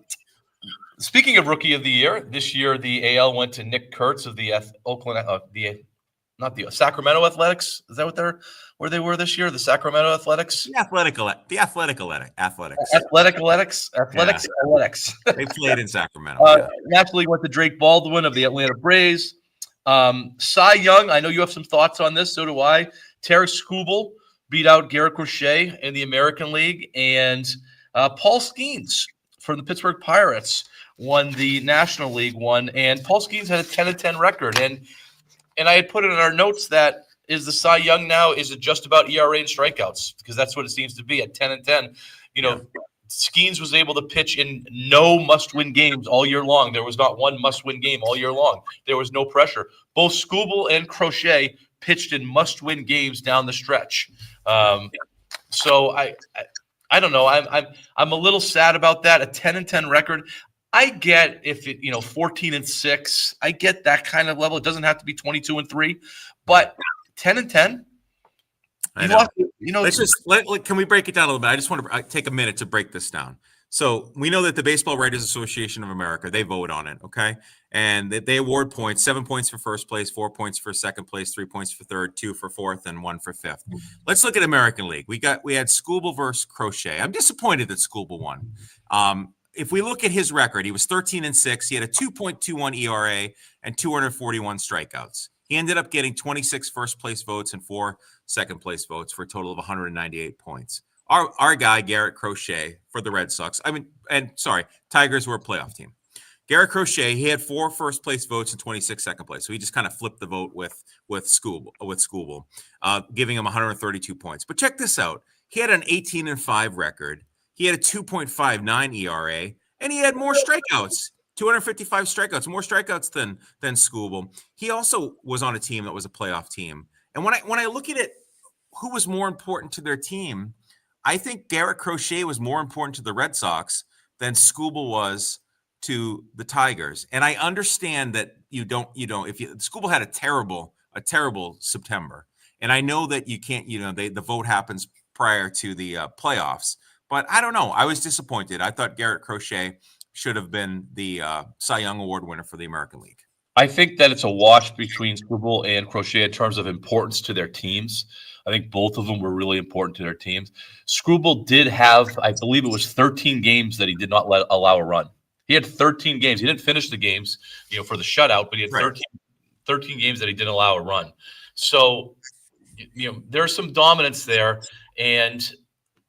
S3: speaking of Rookie of the Year, this year the AL went to Nick Kurtz of the Sacramento Athletics. Is that where they were this year? The Sacramento Athletics?
S4: The Athletics. They played in Sacramento.
S3: Naturally went to Drake Baldwin of the Atlanta Braves. Cy Young, I know you have some thoughts on this, so do I. Tarik Skubal beat out Garrett Crochet in the American League, and Paul Skeens from the Pittsburgh Pirates won the National League one, and Paul Skeens had a 10-10 record, and I had put it in our notes that is the Cy Young now, is it just about ERA and strikeouts? Because that's what it seems to be at 10-10. Skeens was able to pitch in no must-win games all year long. There was not one must-win game all year long. There was no pressure. Both Skubal and Crochet pitched in must-win games down the stretch. So I don't know. I'm a little sad about that. A 10-10 record. I get if it 14-6. I get that kind of level. It doesn't have to be 22-3, but 10-10.
S4: I know. Can we break it down a little bit? I just want to take a minute to break this down. So we know that the Baseball Writers Association of America, they vote on it, okay? And they award points, 7 points for first place, 4 points for second place, 3 points for third, 2 for fourth, and 1 for fifth. Let's look at American League. We had Skubal versus Crochet. I'm disappointed that Skubal won. If we look at his record, he was 13-6. He had a 2.21 ERA and 241 strikeouts. He ended up getting 26 first place votes and 4 second place votes for a total of 198 points. our guy Garrett Crochet for the Red Sox. Tigers were a playoff team. Garrett Crochet, he had 4 first place votes and 26 second place. So he just kind of flipped the vote with Skubal, giving him 132 points. But check this out. He had an 18-5 record. He had a 2.59 ERA, and he had more strikeouts. 255 strikeouts, more strikeouts than Skubal. He also was on a team that was a playoff team. And when I look at it, who was more important to their team, I think Garrett Crochet was more important to the Red Sox than Skubal was to the Tigers. And I understand that Skubal had a terrible September. And I know that you can't, the vote happens prior to the playoffs. But I don't know. I was disappointed. I thought Garrett Crochet should have been the Cy Young Award winner for the American League.
S3: I think that it's a wash between Skubal and Crochet in terms of importance to their teams. I think both of them were really important to their teams. Skubal did have, I believe it was 13 games that he did not allow a run. He had 13 games. He didn't finish the games, for the shutout, but he had 13 games that he didn't allow a run. So, there's some dominance there. And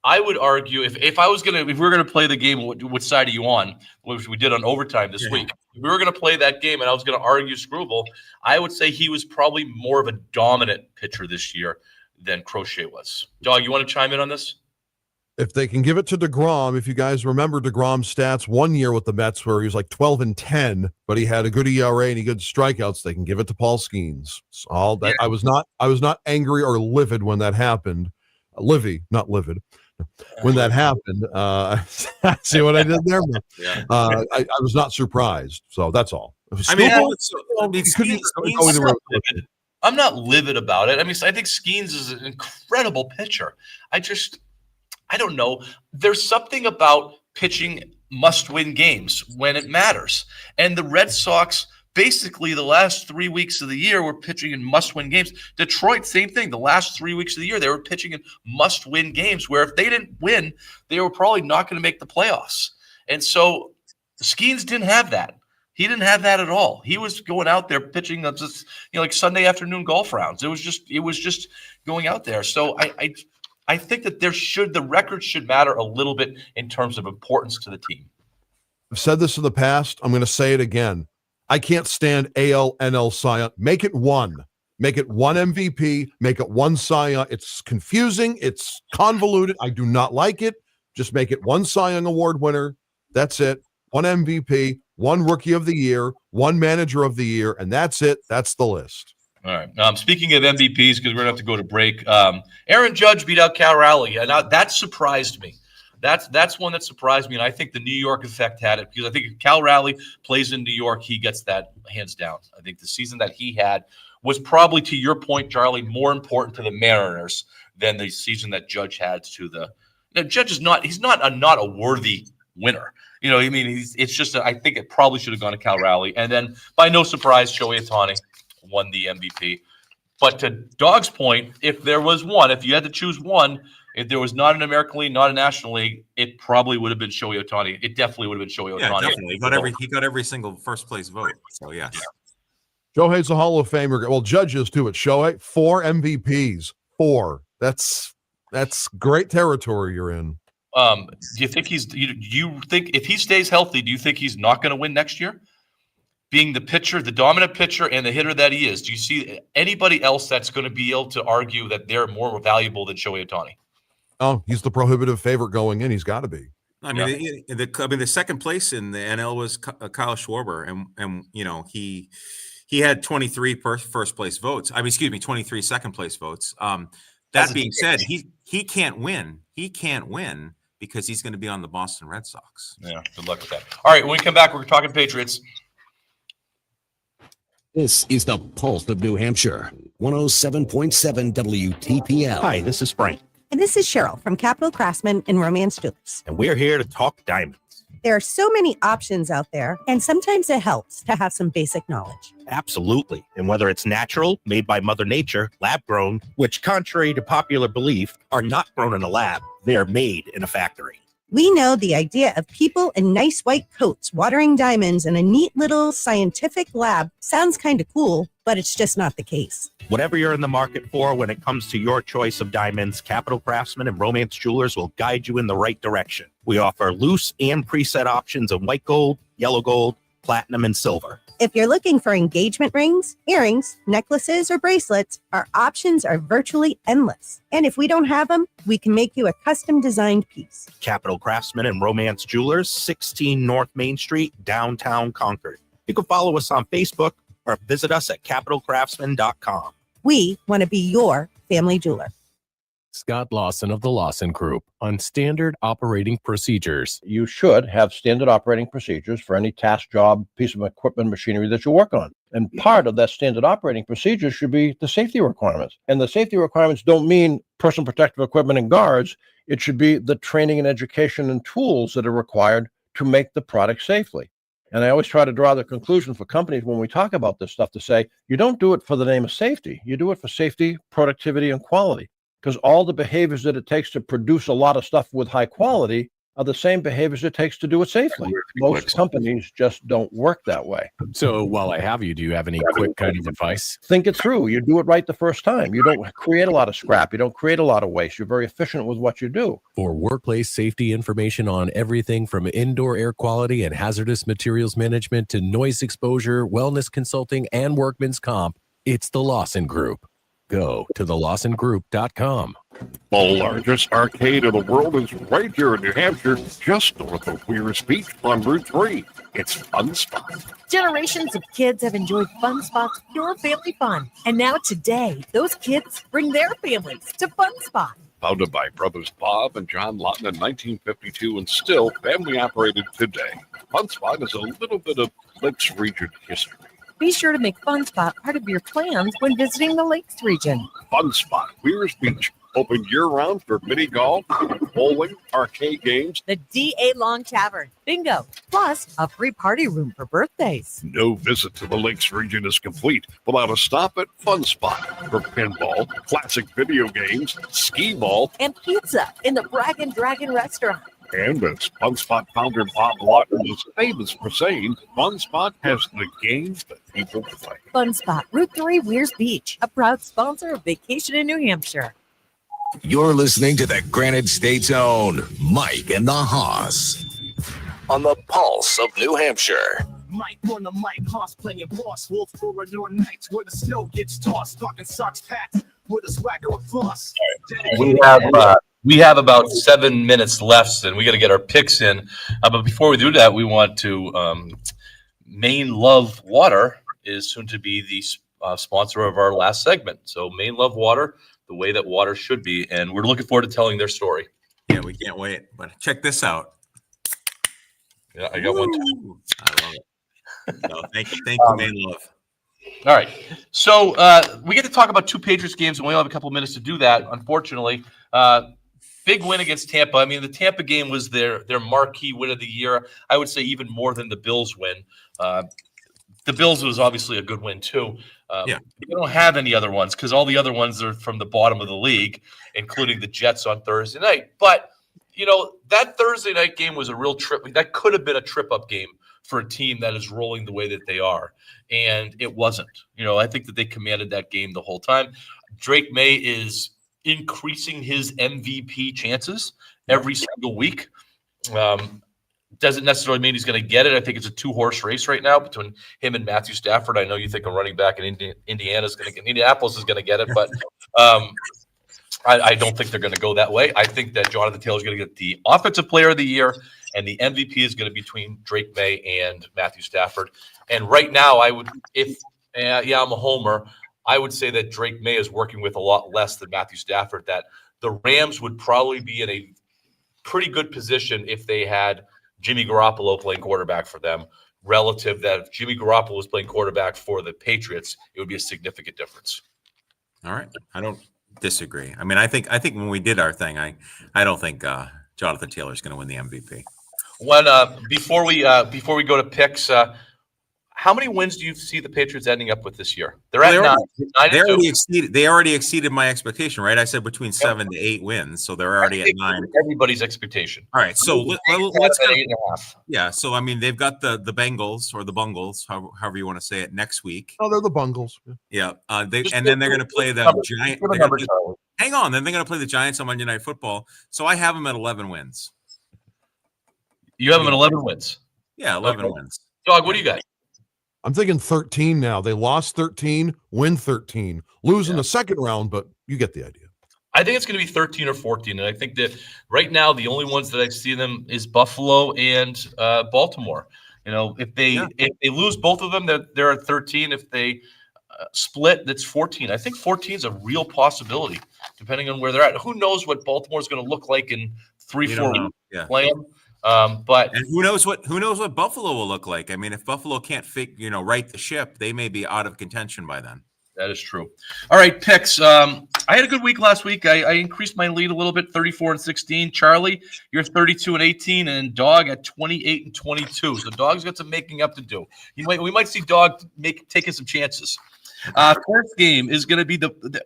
S3: I would argue if we were going to play the game, which side are you on, which we did on overtime this week, if we were going to play that game and I was going to argue Skubal, I would say he was probably more of a dominant pitcher this year than Crochet was. Dog, you want to chime in on this?
S5: If they can give it to DeGrom, if you guys remember DeGrom's stats one year with the Mets where he was like 12-10, but he had a good ERA and he good strikeouts, they can give it to Paul Skeens. So all that I was not angry or livid when that happened. Livy, not livid. When that happened, see what I did there? I was not surprised. So that's all.
S3: I'm not livid about it. I think Skeens is an incredible pitcher. I don't know. There's something about pitching must-win games when it matters. And the Red Sox, basically the last 3 weeks of the year, were pitching in must-win games. Detroit, same thing. The last 3 weeks of the year, they were pitching in must-win games where if they didn't win, they were probably not going to make the playoffs. And so Skeens didn't have that. He didn't have that at all. He was going out there pitching just, like Sunday afternoon golf rounds. It was just going out there. So I think that the record should matter a little bit in terms of importance to the team.
S5: I've said this in the past. I'm going to say it again. I can't stand AL, NL, Cy Young. Make it one. Make it one MVP. Make it one Cy Young. It's confusing. It's convoluted. I do not like it. Just make it one Cy Young Award winner. That's it. One MVP, one Rookie of the Year, one Manager of the Year, and that's it. That's the list.
S3: All right. Speaking of MVPs, because we're going to have to go to break, Aaron Judge beat out Cal Raleigh. And that surprised me. That's one that surprised me, and I think the New York effect had it because I think if Cal Raleigh plays in New York, he gets that hands down. I think the season that he had was probably, to your point, Charlie, more important to the Mariners than the season that Judge had to the. Now, Judge is not a worthy winner. It's just I think it probably should have gone to Cal Raleigh, and then by no surprise, Shohei Ohtani won the MVP. But to Dog's point, if there was one, if you had to choose one, if there was not an American League, not a National League, it probably would have been Shohei Ohtani. It definitely would have been Shohei Ohtani.
S4: Definitely. He got every single first place vote. So yes. Yeah.
S5: Shohei's a Hall of Famer. Well, Judge is too. At Shohei, 4 MVPs. 4. That's great territory you're in.
S3: Do you think if he stays healthy, do you think he's not going to win next year? Being the pitcher, the dominant pitcher, and the hitter that he is, do you see anybody else that's going to be able to argue that they're more valuable than Shohei Ohtani?
S5: Oh, he's the prohibitive favorite going in. He's got to be.
S4: The second place in the NL was Kyle Schwarber, and he had 23 first place votes. 23 second place votes. That being said, he can't win. He can't win because he's going to be on the Boston Red Sox.
S3: Yeah, good luck with that. All right, when we come back, we're talking Patriots.
S18: This is the Pulse of New Hampshire, 107.7 WTPL.
S19: Hi, this is Frank.
S20: And this is Cheryl from Capital Craftsman in Romance Jewelers.
S19: And we're here to talk diamonds.
S20: There are so many options out there, and sometimes it helps to have some basic knowledge.
S19: Absolutely. And whether it's natural, made by Mother Nature, lab grown, which contrary to popular belief, are not grown in a lab, they are made in a factory.
S20: We know the idea of people in nice white coats watering diamonds in a neat little scientific lab sounds kind of cool, but it's just not the case.
S19: Whatever you're in the market for when it comes to your choice of diamonds, Capital Craftsman and Romance Jewelers will guide you in the right direction. We offer loose and preset options in white gold, yellow gold, platinum, and silver.
S20: If you're looking for engagement rings, earrings, necklaces, or bracelets, our options are virtually endless. And if we don't have them, we can make you a custom designed piece.
S19: Capital Craftsman and Romance Jewelers, 16 North Main Street, downtown Concord. You can follow us on Facebook or visit us at capitalcraftsman.com.
S20: We want to be your family jeweler.
S7: Scott Lawson of the Lawson Group on standard operating procedures.
S21: You should have standard operating procedures for any task, job, piece of equipment, machinery that you work on. And part of that standard operating procedure should be the safety requirements. And the safety requirements don't mean personal protective equipment and guards. It should be the training and education and tools that are required to make the product safely. And I always try to draw the conclusion for companies when we talk about this stuff to say, you don't do it for the name of safety. You do it for safety, productivity, and quality. Because all the behaviors that it takes to produce a lot of stuff with high quality are the same behaviors it takes to do it safely. Most companies just don't work that way.
S7: So while I have you, do you have any quick kind of advice?
S21: Think it through. You do it right the first time. You don't create a lot of scrap. You don't create a lot of waste. You're very efficient with what you do.
S7: For workplace safety information on everything from indoor air quality and hazardous materials management to noise exposure, wellness consulting, and workman's comp, it's the Lawson Group. Go to thelawsongroup.com.
S15: The largest arcade in the world is right here in New Hampshire, just north of Weirs Beach on Route 3. It's Fun Spot.
S22: Generations of kids have enjoyed Fun Spot's pure family fun. And now today, those kids bring their families to Fun Spot.
S15: Founded by brothers Bob and John Lawton in 1952 and still family operated today, Fun Spot is a little bit of Lakes Region history.
S22: Be sure to make Fun Spot part of your plans when visiting the Lakes region.
S15: Fun Spot, Weirs Beach, open year-round for mini golf, bowling, arcade games.
S22: The D.A. Long Tavern, bingo, plus a free party room for birthdays.
S15: No visit to the Lakes region is complete without a stop at Fun Spot for pinball, classic video games, skee ball,
S22: and pizza in the Brag and Dragon restaurant.
S15: And as Fun Spot founder Bob Lawton is famous for saying, Fun Spot has the games that people play.
S22: Fun Spot, Route 3, Weirs Beach, a proud sponsor of Vacation in New Hampshire.
S2: You're listening to the Granite State's own Mike and the Hoss on the Pulse of New Hampshire.
S10: Mike on the mic, Hoss playing boss. Wolf for a new night where the snow gets tossed. Talking socks packed with a swagger of floss.
S3: We have about 7 minutes left, and we got to get our picks in. But before we do that, we want to Maine Love Water is soon to be the sponsor of our last segment. So Maine Love Water, the way that water should be, and we're looking forward to telling their story.
S4: Yeah, we can't wait. But check this out.
S3: Yeah, I got one too.
S4: I love it. No, thank you, Maine Love.
S3: All right, so we get to talk about two Patriots games, and we only have a couple of minutes to do that. Unfortunately, big win against Tampa. I mean, the Tampa game was their marquee win of the year. I would say even more than the Bills win. The Bills was obviously a good win too. We don't have any other ones because all the other ones are from the bottom of the league, including the Jets on Thursday night. But, you know, that Thursday night game was a real trip. That could have been a trip-up game for a team that is rolling the way that they are. And it wasn't. You know, I think that they commanded that game the whole time. Drake May is increasing his MVP chances every single week. Doesn't necessarily mean he's going to get it. I think it's a two-horse race right now between him and Matthew Stafford. I know you think a running back in Indianapolis is going to get it, but I don't think they're going to go that way. I think that Jonathan Taylor is going to get the Offensive Player of the Year, and the MVP is going to be between Drake May and Matthew Stafford. And right now, I'm a homer. I would say that Drake May is working with a lot less than Matthew Stafford, that the Rams would probably be in a pretty good position if they had Jimmy Garoppolo playing quarterback for them, relative that if Jimmy Garoppolo was playing quarterback for the Patriots, it would be a significant difference.
S4: All right. I don't disagree. I mean, I think when we did our thing, I don't think Jonathan Taylor is going to win the MVP.
S3: When before we go to picks, how many wins do you see the Patriots ending up with this year? They're at
S4: They already exceeded my expectation, right? I said between 7 to 8 wins, so they're already at 9.
S3: Everybody's expectation.
S4: All right, so let's
S3: go. 8.5.
S4: Yeah, so I mean they've got the Bengals or the Bungles, however you want to say it, next week.
S5: Oh, they're the Bungles.
S4: Yeah, then they're going to play the Giants. Hang on, then they're going to play the Giants on Monday Night Football. So I have them at 11 wins.
S3: You have them at 11 wins.
S4: Yeah, 11 wins.
S3: Dog, what do you got?
S5: I'm thinking 13 now. They lost 13, win 13, lose in the second round, but you get the idea.
S3: I think it's going to be 13 or 14, and I think that right now the only ones that I see them is Buffalo and Baltimore. You know, if they lose both of them, they're at 13. If they split, that's 14. I think 14 is a real possibility, depending on where they're at. Who knows what Baltimore is going to look like in 3-4 weeks?
S4: Yeah.
S3: Play them. But
S4: and who knows what Buffalo will look like? I mean, if Buffalo can't right the ship, they may be out of contention by then.
S3: That is true. All right, picks. I had a good week last week. I increased my lead a little bit, 34-16. Charlie, you're 32-18, and Dog at 28-22. So Dog's got some making up to do. We might see Dog taking some chances. First game is going to be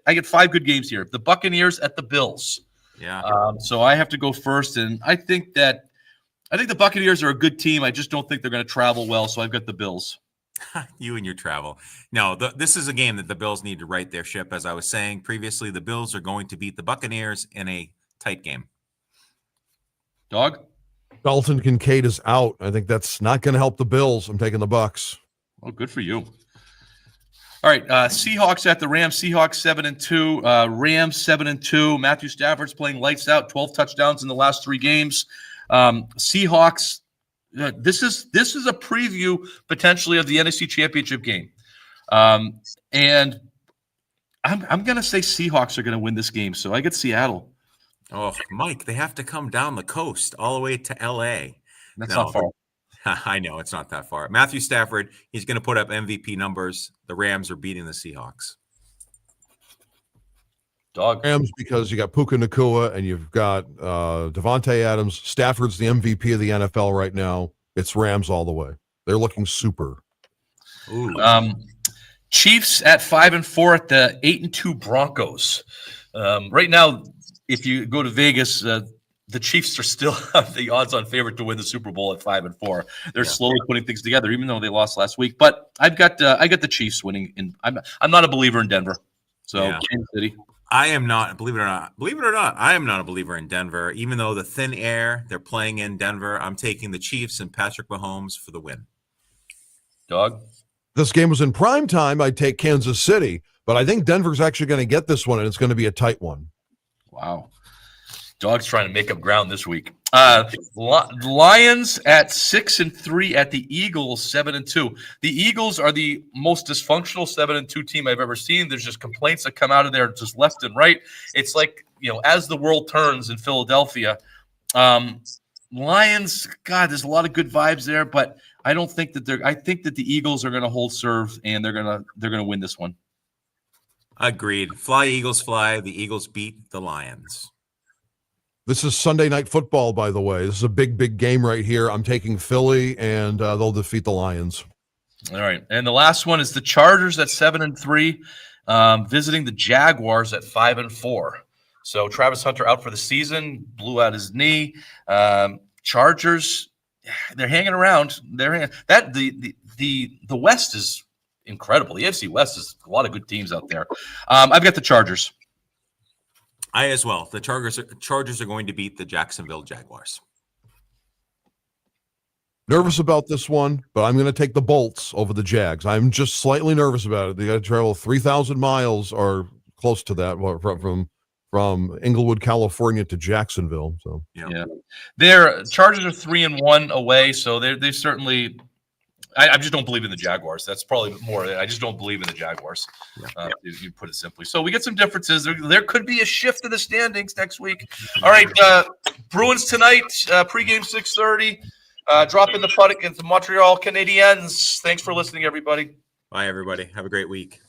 S3: I get 5 good games here. The Buccaneers at the Bills.
S4: Yeah.
S3: So I have to go first, and I think the Buccaneers are a good team. I just don't think they're going to travel well, so I've got the Bills.
S4: You and your travel. No, this is a game that the Bills need to right their ship. As I was saying previously, the Bills are going to beat the Buccaneers in a tight game.
S3: Dog?
S5: Dalton Kincaid is out. I think that's not going to help the Bills. I'm taking the Bucs.
S3: Oh, good for you. All right, Seahawks at the Rams. Seahawks 7-2. Rams 7-2. Matthew Stafford's playing lights out. 12 touchdowns in the last 3 games. Seahawks. This is a preview potentially of the NFC Championship game, and I'm going to say Seahawks are going to win this game. So I get Seattle.
S4: Oh, Mike, they have to come down the coast all the way to L.A.
S3: That's not far.
S4: I know it's not that far. Matthew Stafford, he's going to put up MVP numbers. The Rams are beating the Seahawks.
S3: Dog.
S5: Rams because you got Puka Nacua and you've got Devontae Adams. Stafford's the MVP of the NFL right now. It's Rams all the way. They're looking super.
S4: Ooh.
S3: Chiefs at 5-4 at the 8-2 Broncos. Right now, if you go to Vegas, the Chiefs are still the odds-on favorite to win the Super Bowl at 5-4. They're slowly putting things together, even though they lost last week. But I got the Chiefs winning. I'm not a believer in Denver. So Kansas City.
S4: I am not, believe it or not, I am not a believer in Denver. Even though the thin air they're playing in Denver, I'm taking the Chiefs and Patrick Mahomes for the win.
S3: Dog?
S5: This game was in prime time. I'd take Kansas City, but I think Denver's actually going to get this one, and it's going to be a tight one.
S3: Wow. Dog's trying to make up ground this week. Lions at 6-3 at the Eagles 7-2. The Eagles are the most dysfunctional 7-2 team I've ever seen. There's just complaints that come out of there just left and right. It's like, as the world turns in Philadelphia. Lions, God, there's a lot of good vibes there, but I don't think that I think that the Eagles are going to hold serve and they're going to win this one.
S4: Agreed. Fly Eagles fly. The Eagles beat the Lions.
S5: This is Sunday Night Football, by the way. This is a big game right here. I'm taking Philly, and they'll defeat the Lions.
S3: All right. And the last one is the Chargers at 7-3, visiting the Jaguars at 5-4. So Travis Hunter out for the season, blew out his knee. Chargers, they're hanging around. The West is incredible. The AFC West is a lot of good teams out there. I've got the Chargers.
S4: I as well. The Chargers are going to beat the Jacksonville Jaguars.
S5: Nervous about this one, but I'm going to take the Bolts over the Jags. I'm just slightly nervous about it. They got to travel 3,000 miles or close to that from Inglewood, California to Jacksonville. So
S3: yeah. Their Chargers are 3-1 away, so they certainly. I just don't believe in the Jaguars. That's probably more. I just don't believe in the Jaguars. You put it simply. So we get some differences. There could be a shift in the standings next week. All right, Bruins tonight. Pregame 6:30. Drop in the putt against the Montreal Canadiens. Thanks for listening, everybody.
S4: Bye, everybody. Have a great week.